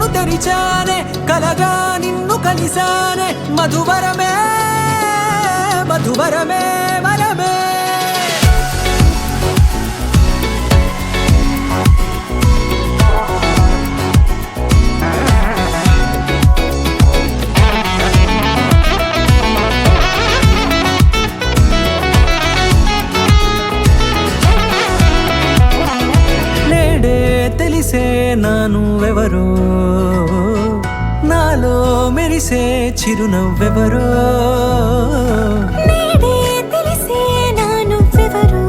కన్ను తెరిచానే కలగా నిన్ను కలిసానే మధువరమే మధువరమే వరమే తెలిసే నానువెవరో నాలో మెరిసే చిరునవ్వెవరో నేడే తెలిసే నానువెవరో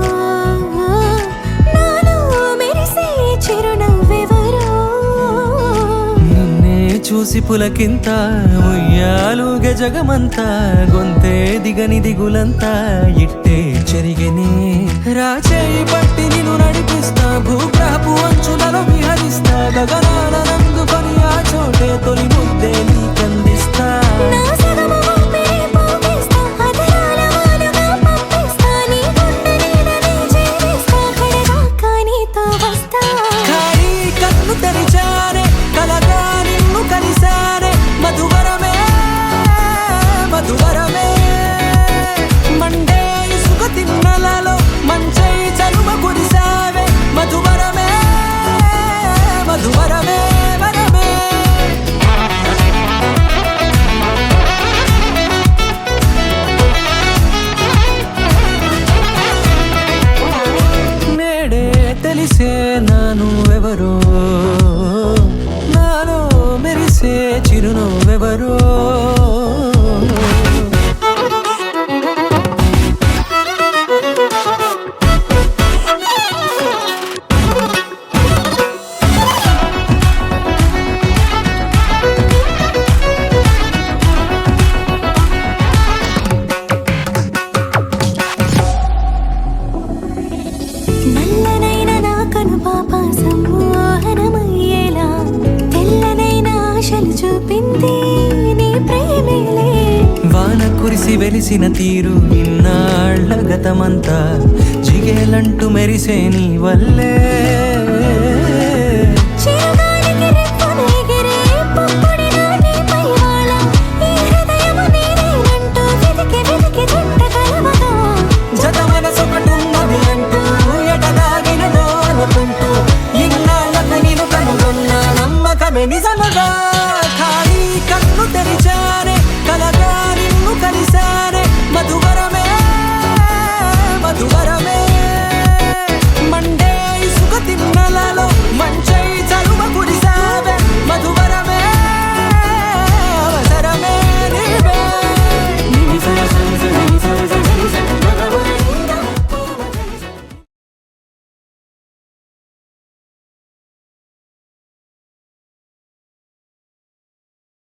నాలో మెరిసే చిరునవ్వెవరో నిన్నే చూసి పులకింత ఉయ్యాలుగే జగమంతా గొంతే దిగని దిగులంతా ఇట్టే చెరిగెనే రాచేయి పట్టి నిన్ను నడిపిస్తా భూగ్రహపు అంచులలో విహరిస్తా గగనాల నందుకొని ఆ చోటే తొలి ముద్దే నీకందిస్తా నా సగము ఊపిరి పోగిస్తా అదరాల వానగా పంపిస్తా నీ గుండె నీడనే చేరిస్తా కడదాకా నీతో వస్తా ఖాళీ కన్ను తెరిచానే కలగా నిన్ను కలిసానే మధువరమే మధువరమే మండే ఇసుక తిన్నలలో మంచై చలువ కురిసావే మధువరమే మధువరమే వరమే నేడే తెలిసే నానువెవరో నాలో మెరిసే చిరునవ్వెవరో నల్లనైన నా కనుపాప సమ్మోహనమయ్యేలా తెల్లనైన ఆశలు చూపింది నీ ప్రేమేలే వాన కురిసి వెలిసిన తీరు ఇన్నాళ్ల గతమంతా జిగేలంటూ మెరిసే నీ వల్లే